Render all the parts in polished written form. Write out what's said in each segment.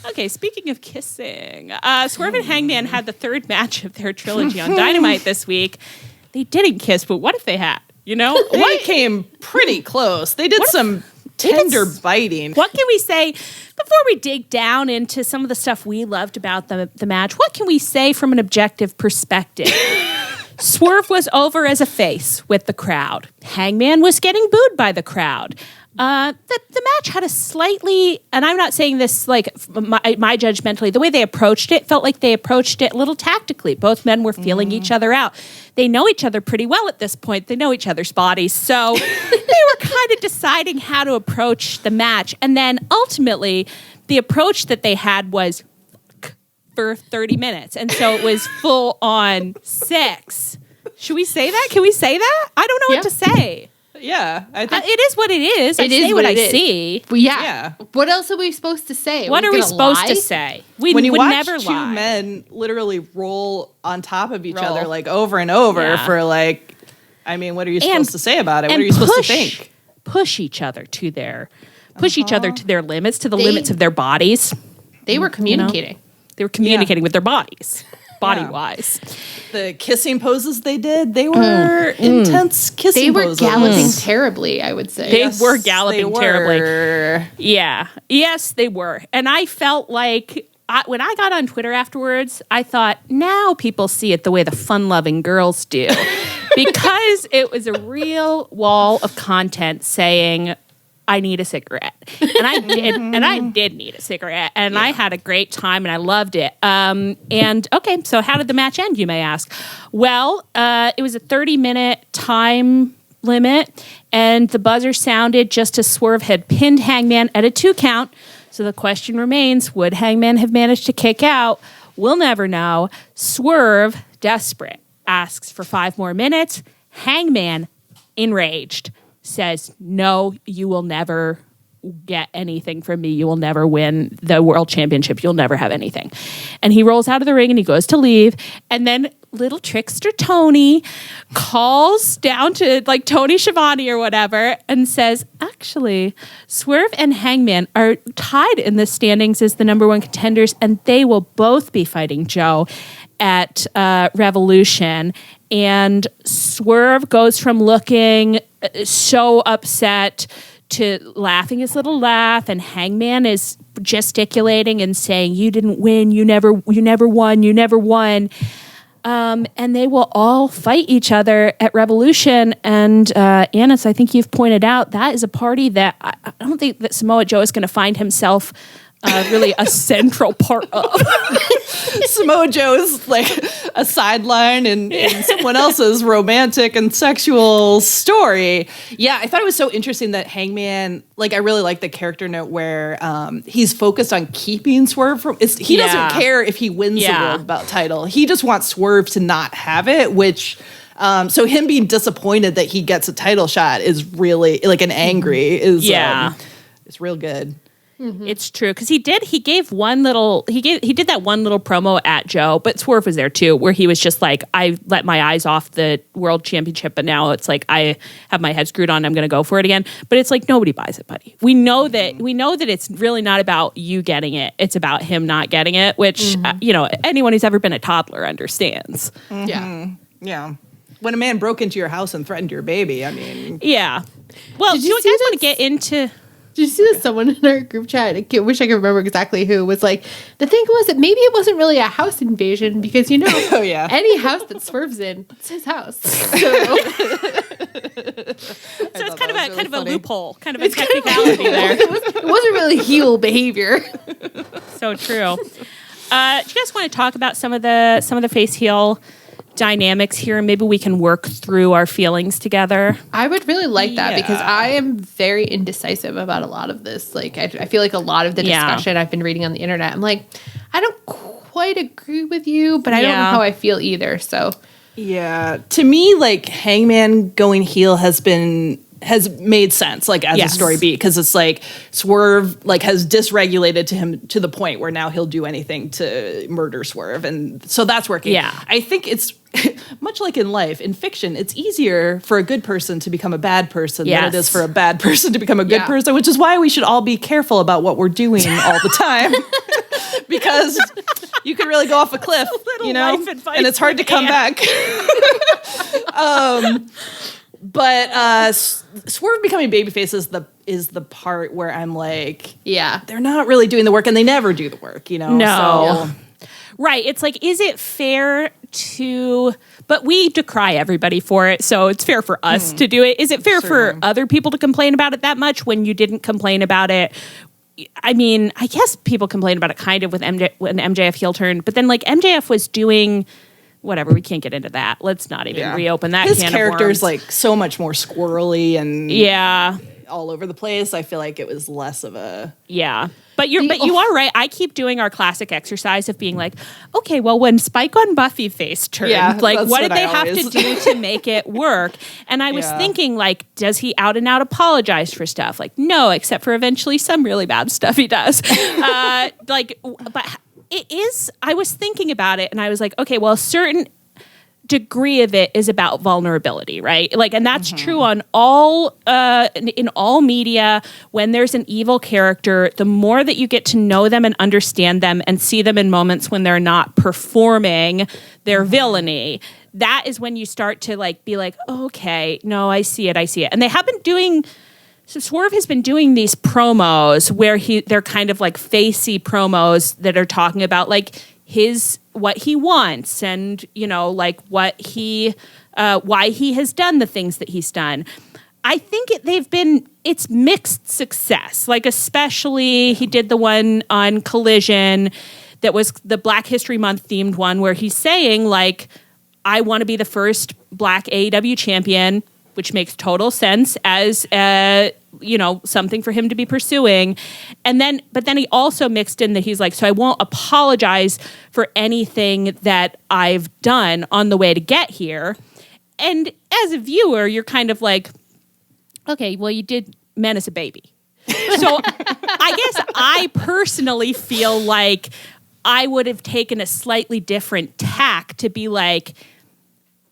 Okay, speaking of kissing, Swerve and Hangman had the third match of their trilogy on Dynamite this week. They didn't kiss, but what if they had? You know? They came pretty close. They did some tender biting. What can we say, before we dig down into some of the stuff we loved about the match, what can we say from an objective perspective? Swerve was over as a face with the crowd. Hangman was getting booed by the crowd. The match had a slightly, and I'm not saying this like my judgmentally, the way they approached it felt like they approached it a little tactically. Both men were feeling each other out. They know each other pretty well at this point. They know each other's bodies. So they were kind of deciding how to approach the match. And then ultimately, the approach that they had was for 30 minutes. And so it was full on sex. Should we say that? Can we say that? I don't know what to say. Yeah, I think it is what it is. I say what I see. Well, yeah. What else are we supposed to say? What are we supposed to say? We when you would watch never two lie. men literally roll on top of each other like over and over for like, I mean, what are you supposed to say about it? What are you supposed to think? Push each other to their limits, to the limits of their bodies. They were communicating. You know? They were communicating with their bodies. Body-wise. The kissing poses they did, they were intense kissing poses. They were galloping terribly, I would say. They were galloping terribly. Yeah. Yes, they were. And I felt like, when I got on Twitter afterwards, I thought, now people see it the way the fun-loving girls do. Because it was a real wall of content saying, I need a cigarette. And I did, and I did need a cigarette. And I had a great time and I loved it. And okay, so how did the match end, you may ask? Well, it was a 30-minute time limit, and the buzzer sounded just as Swerve had pinned Hangman at a 2 count. So the question remains, would Hangman have managed to kick out? We'll never know. Swerve, desperate, asks for 5 more minutes. Hangman, enraged, says, no, you will never get anything from me. You will never win the world championship. You'll never have anything. And he rolls out of the ring and he goes to leave. And then little trickster Tony calls down to like Tony Schiavone or whatever and says, actually, Swerve and Hangman are tied in the standings as the number 1 contenders, and they will both be fighting Joe at Revolution. And Swerve goes from looking so upset to laughing his little laugh, and Hangman is gesticulating and saying, you didn't win, you never won. And they will all fight each other at Revolution. And Annis, I think you've pointed out, that is a party that I don't think that Samoa Joe is going to find himself really a central part of. Samoa Joe is like a sideline in someone else's romantic and sexual story. Yeah, I thought it was so interesting that Hangman, like, I really like the character note where he's focused on keeping Swerve from. He doesn't care if he wins the world bout title. He just wants Swerve to not have it, which. So him being disappointed that he gets a title shot is really like an angry is it's real good. Mm-hmm. It's true, because he did that one little promo at Joe, but Swerve was there too, where he was just like, I let my eyes off the world championship, but now it's like I have my head screwed on, I'm gonna go for it again. But it's like, nobody buys it, buddy. We know that it's really not about you getting it, it's about him not getting it, which anyone who's ever been a toddler understands. Yeah. When a man broke into your house and threatened your baby, I mean, well, do you guys want to get into? Did you see that someone in our group chat, I wish I could remember exactly who, was like, the thing was that maybe it wasn't really a house invasion because, any house that Swerve's in, it's his house. So it's kind of a loophole, kind of a technicality there. It wasn't really heel behavior. So true. Do you guys want to talk about some of the face heel dynamics here, and maybe we can work through our feelings together? I would really like that because I am very indecisive about a lot of this. Like, I feel like a lot of the discussion I've been reading on the internet, I'm like, I don't quite agree with you, but I don't know how I feel either. So to me, like, Hangman going heel has made sense, like, as a story beat, because it's like Swerve like has dysregulated to him to the point where now he'll do anything to murder Swerve, and so that's working. I think it's much like in life, in fiction, it's easier for a good person to become a bad person than it is for a bad person to become a good person, which is why we should all be careful about what we're doing all the time. because you could really go off a cliff, you know, and it's hard to come back. But Swerve becoming babyface is the part where I'm like, yeah, they're not really doing the work, and they never do the work, you know. No. So. Right. It's like, is it fair to, but we decry everybody for it, so it's fair for us to do it. Is it fair for other people to complain about it that much when you didn't complain about it? I mean, I guess people complain about it kind of with when MJF heel turn, but then like MJF was doing whatever. We can't get into that. Let's not even reopen that. His can character's of worms. like so much more squirrely and all over the place. I feel like it was less of a But you are right. I keep doing our classic exercise of being like, okay, well, when Spike on Buffy face turned, like, what did they have to do to make it work? And I was thinking, like, does he out and out apologize for stuff? Like, no, except for eventually some really bad stuff he does. But it is. I was thinking about it, and I was like, okay, well, a certain degree of it is about vulnerability, right? Like, and that's true on all in all media. When there's an evil character, the more that you get to know them and understand them and see them in moments when they're not performing their villainy, that is when you start to like be like, oh, okay, no, I see it. And they have been doing. So Swerve has been doing these promos where they're kind of like facey promos that are talking about like what he wants and, you know, like what why he has done the things that he's done. I think it's mixed success. Like, especially he did the one on Collision that was the Black History Month themed one where he's saying like, I want to be the first Black AEW champion, which makes total sense as something for him to be pursuing. But then he also mixed in that he's like, so I won't apologize for anything that I've done on the way to get here. And as a viewer, you're kind of like, okay, well, you did menace a baby. So I guess I personally feel like I would have taken a slightly different tack to be like,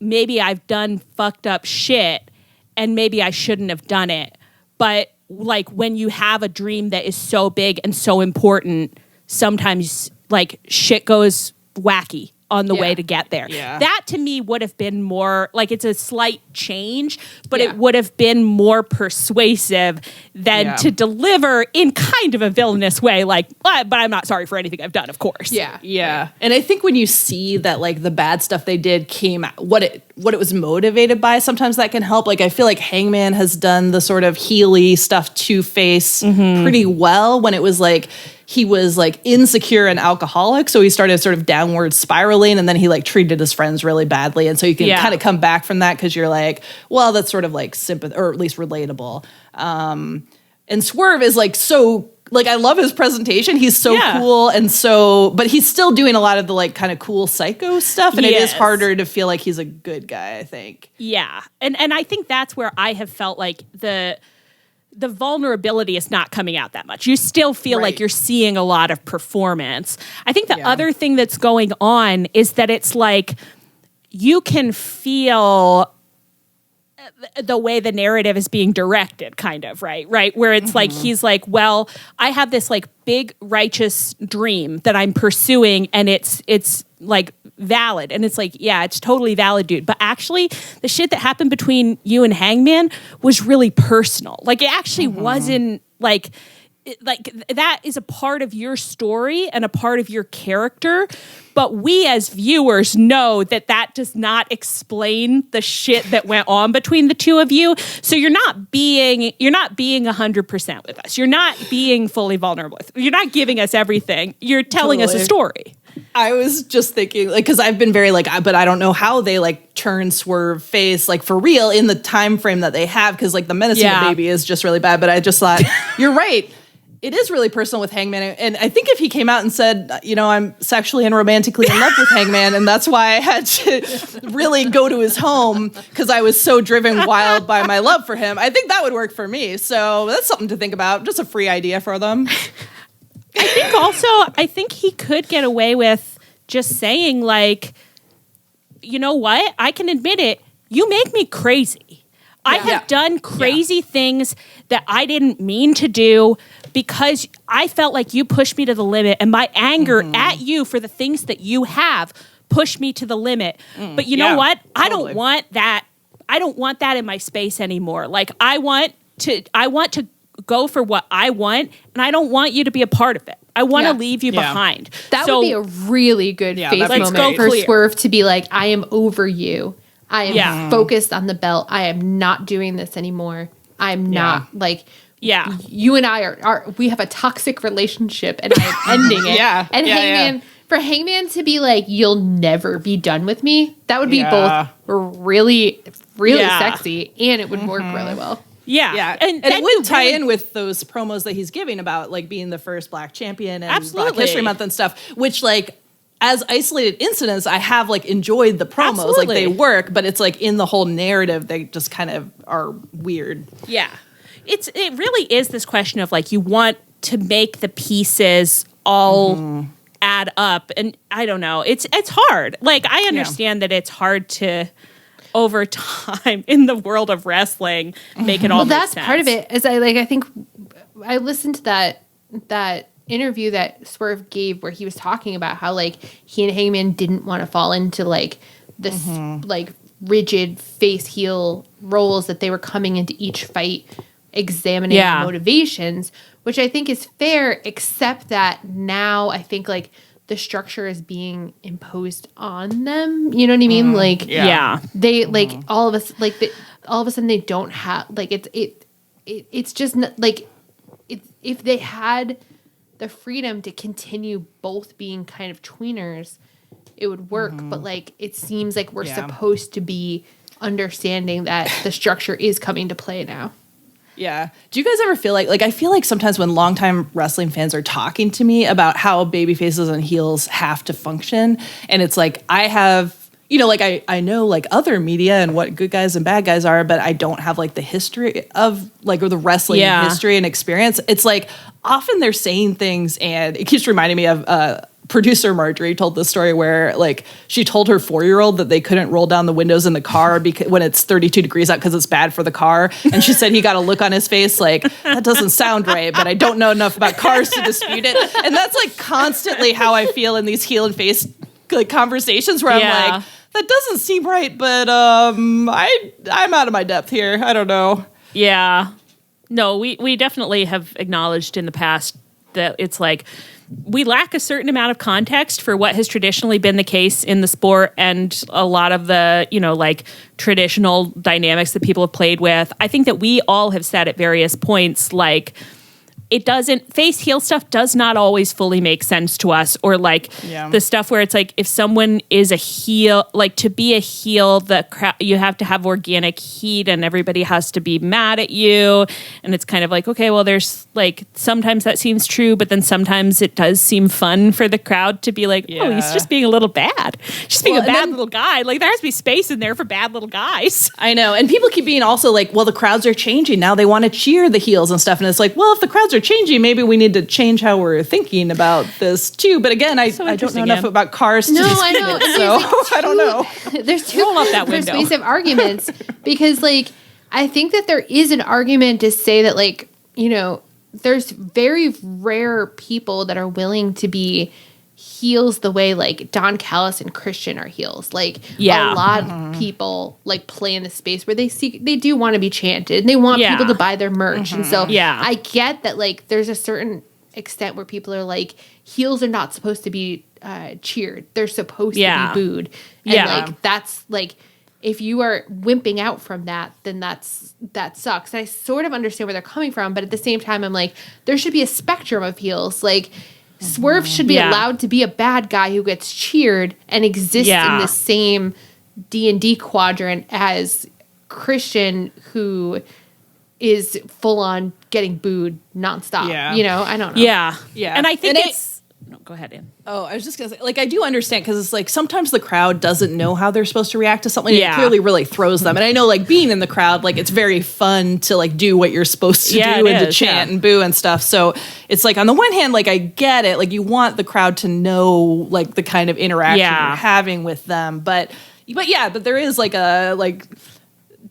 maybe I've done fucked up shit and maybe I shouldn't have done it. But like when you have a dream that is so big and so important, sometimes like shit goes wacky on the way to get there. Yeah. That to me would have been more like, it's a slight change, but it would have been more persuasive than to deliver in kind of a villainous way. Like, but I'm not sorry for anything I've done, of course. Yeah. Yeah. And I think when you see that like the bad stuff they did came out, what it was motivated by, sometimes that can help. Like, I feel like Hangman has done the sort of Healy stuff to face pretty well when it was like, he was like insecure and alcoholic. So he started sort of downward spiraling and then he like treated his friends really badly. And so you can kind of come back from that because you're like, well, that's sort of like sympathy or at least relatable. And Swerve is like, so like, I love his presentation. He's so cool. And so, but he's still doing a lot of the like kind of cool psycho stuff. And it is harder to feel like he's a good guy, I think. Yeah. And I think that's where I have felt like the vulnerability is not coming out that much. You still feel like you're seeing a lot of performance. I think the other thing that's going on is that it's like you can feel the way the narrative is being directed, kind of, right? Where it's like, he's like, well, I have this like big righteous dream that I'm pursuing and it's like valid. And it's like, yeah, it's totally valid, dude. But actually the shit that happened between you and Hangman was really personal. Like, it actually wasn't like that is a part of your story and a part of your character. But we as viewers know that does not explain the shit that went on between the two of you. So you're not being 100% with us. You're not being fully vulnerable. You're not giving us everything. You're telling us a story. I was just thinking, like, because I've been very like, but I don't know how they like turn Swerve face like for real in the time frame that they have, because like the menacing a baby is just really bad. But I just thought you're right. It is really personal with Hangman. And I think if he came out and said, you know, I'm sexually and romantically in love with Hangman, and that's why I had to really go to his home because I was so driven wild by my love for him, I think that would work for me. So that's something to think about. Just a free idea for them. I think he could get away with just saying like, you know what? I can admit it. You make me crazy. I have done crazy things that I didn't mean to do, because I felt like you pushed me to the limit, and my anger at you for the things that you have pushed me to the limit. But you know what? Totally. I don't want that. I don't want that in my space anymore. Like I want to go for what I want, and I don't want you to be a part of it. I want to leave you behind. That would be a really good face moment for Swerve to be like, I am over you. I am focused on the belt. I am not doing this anymore. I'm not like, you and I are we have a toxic relationship and I am ending it. And Hangman, for Hangman to be like, you'll never be done with me, that would be both really, really sexy, and it would work really well. Yeah. And it would tie in with those promos that he's giving about like being the first Black champion and Black History Month and stuff, which like as isolated incidents, I have like enjoyed the promos. Like they work, but it's like in the whole narrative, they just kind of are weird. Yeah. It really is this question of like, you want to make the pieces all add up. And I don't know, it's hard. Like I understand that it's hard to, over time in the world of wrestling, make it all make sense. Part of it. Is I think I listened to that interview that Swerve gave where he was talking about how like he and Hangman didn't want to fall into like this like rigid face heel roles, that they were coming into each fight examining motivations, which I think is fair, except that now I think like the structure is being imposed on them. You know what I mean? Like, they like all of us, like all of a sudden they don't have like it's just not, like if they had the freedom to continue both being kind of tweeners, it would work. But like it seems like we're supposed to be understanding that the structure is coming to play now. Yeah. Do you guys ever feel like I feel like sometimes when longtime wrestling fans are talking to me about how baby faces and heels have to function, and it's like I have, you know, like I know like other media and what good guys and bad guys are, but I don't have like the history of like or the wrestling history and experience. It's like often they're saying things, and it keeps reminding me of producer Marjorie told this story where like she told her 4-year-old that they couldn't roll down the windows in the car because when it's 32 degrees out because it's bad for the car, and she said he got a look on his face like, that doesn't sound right, but I don't know enough about cars to dispute it. And that's like constantly how I feel in these heel and face like conversations where I'm like, that doesn't seem right, but I'm out of my depth here. I don't know. Yeah. No, we definitely have acknowledged in the past that it's like we lack a certain amount of context for what has traditionally been the case in the sport, and a lot of the, you know, like traditional dynamics that people have played with. I think that we all have said at various points, like, it doesn't, face heel stuff does not always fully make sense to us, or like the stuff where it's like, if someone is a heel, like to be a heel, you have to have organic heat and everybody has to be mad at you. And it's kind of like, okay, well, there's like, sometimes that seems true, but then sometimes it does seem fun for the crowd to be like, oh, he's just being a little bad. Just being a bad little guy. Like there has to be space in there for bad little guys. I know. And people keep being also like, well, the crowds are changing. Now they want to cheer the heels and stuff. And it's like, well, if the crowds are changing, maybe we need to change how we're thinking about this too. But again, I don't know enough about cars to I know. So I don't know. There's two persuasive arguments, because like I think that there is an argument to say that, like, you know, there's very rare people that are willing to be heels the way like Don Callis and Christian are heels. Like a lot of people like play in the space where they do want to be chanted and they want people to buy their merch. And so I get that like there's a certain extent where people are like, heels are not supposed to be cheered. They're supposed to be booed. And like that's like, if you are wimping out from that, then that sucks. And I sort of understand where they're coming from, but at the same time I'm like, there should be a spectrum of heels. Like Swerve should be allowed to be a bad guy who gets cheered and exists in the same D&D quadrant as Christian, who is full on getting booed nonstop. Yeah. You know, I don't know. Yeah. And I think no, go ahead, Ann. Oh, I was just going to say, like, I do understand, because it's like sometimes the crowd doesn't know how they're supposed to react to something. And it clearly really throws them. And I know, like, being in the crowd, like, it's very fun to, like, do what you're supposed to do and to chant and boo and stuff. So it's like, on the one hand, like, I get it. Like, you want the crowd to know, like, the kind of interaction you're having with them. But there is, like,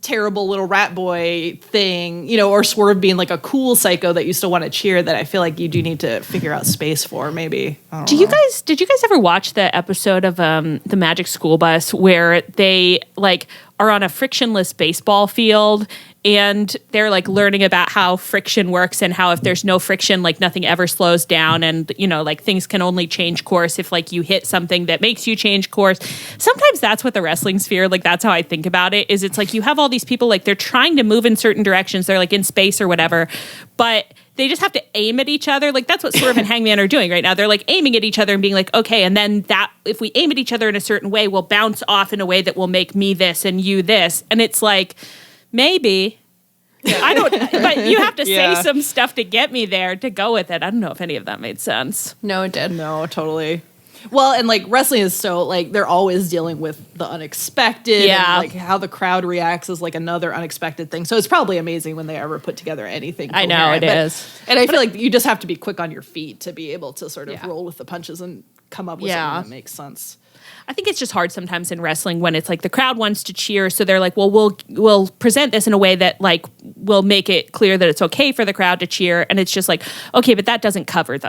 terrible little rat boy thing, you know, or Swerve being like a cool psycho that you still want to cheer, that I feel like you do need to figure out space for, maybe. Did you guys ever watch the episode of the Magic School Bus where they like are on a frictionless baseball field and they're like learning about how friction works and how if there's no friction, like nothing ever slows down, and you know, like things can only change course if like you hit something that makes you change course. Sometimes that's what the wrestling sphere, like that's how I think about it, is it's like you have all these people, like they're trying to move in certain directions, they're like in space or whatever, but they just have to aim at each other. Like that's what Swerve and Hangman are doing right now. They're like aiming at each other and being like, okay, and then that if we aim at each other in a certain way, we'll bounce off in a way that will make me this and you this. And it's like, maybe. I don't, but you have to say some stuff to get me there to go with it. I don't know if any of that made sense. No, it did. No, totally. Well, and like wrestling is so like they're always dealing with the unexpected, and like how the crowd reacts is like another unexpected thing. So it's probably amazing when they ever put together anything coherent. I know it is. And I feel like you just have to be quick on your feet to be able to sort of roll with the punches and come up with something that makes sense. I think it's just hard sometimes in wrestling when it's like the crowd wants to cheer, so they're like, well, we'll present this in a way that like will make it clear that it's okay for the crowd to cheer, and it's just like, okay, but that doesn't cover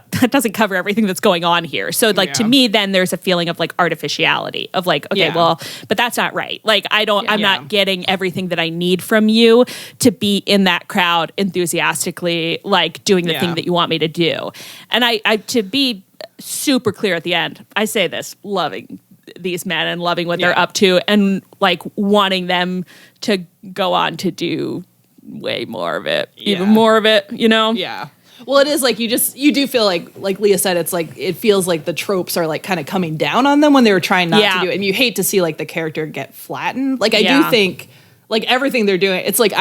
everything that's going on here. So like to me, then there's a feeling of like artificiality of like, okay, well, but that's not right. Like I'm not getting everything that I need from you to be in that crowd enthusiastically, like doing the thing that you want me to do. And I to be super clear at the end, I say this, loving these men and loving what they're up to and like wanting them to go on to do way more of it, even more of it, you know? Yeah. Well, it is like you do feel like Leah said, it's like it feels like the tropes are like kind of coming down on them when they were trying not to do it. And you hate to see like the character get flattened. Like I do think like everything they're doing, it's like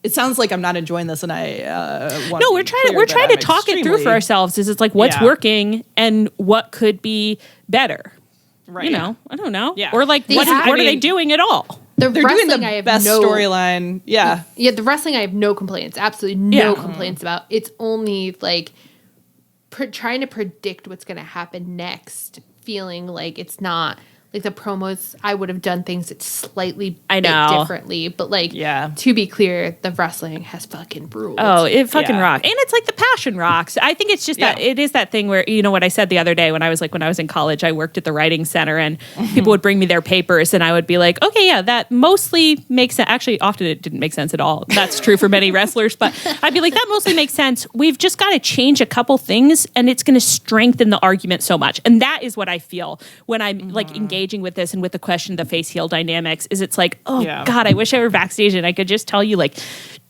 it sounds like I'm not enjoying this, and we're trying to talk it through for ourselves. Is it's like what's working and what could be better, right? You know, I don't know, or like what are they doing at all? They're doing the best storyline. Yeah, the wrestling I have no complaints, absolutely no complaints about. It's only like trying to predict what's going to happen next, feeling like it's not. Like the promos, I would have done things that slightly differently, but like to be clear, the wrestling has fucking ruled. Oh, it fucking rocks, and it's like the passion rocks. I think it's just that it is that thing where you know what I said the other day when I was in college, I worked at the writing center, and people would bring me their papers, and I would be like, okay, that mostly makes sense. Actually, often it didn't make sense at all. That's true for many wrestlers, but I'd be like, that mostly makes sense. We've just got to change a couple things, and it's going to strengthen the argument so much, and that is what I feel when I'm like engaging with this and with the question of the face heel dynamics. Is it's like, God, I wish I were backstage and I could just tell you like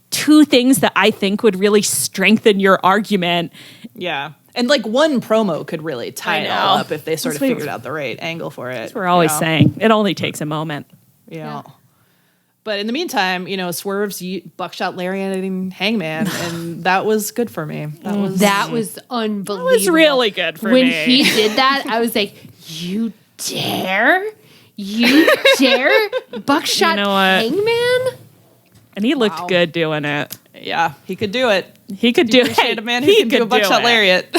two things that I think would really strengthen your argument. Yeah. And like one promo could really tie it all up if they sort of figured out the right angle for it. That's what we're always saying. It only takes a moment. Yeah. But in the meantime, you know, Swerve's buckshot lariating Hangman, and that was good for me. That was unbelievable. That was really good for me. When he did that, I was like, you dare buckshot Hangman? And he looked good doing it. Yeah, he could do it. He could do it. A man who can do a buckshot lariat.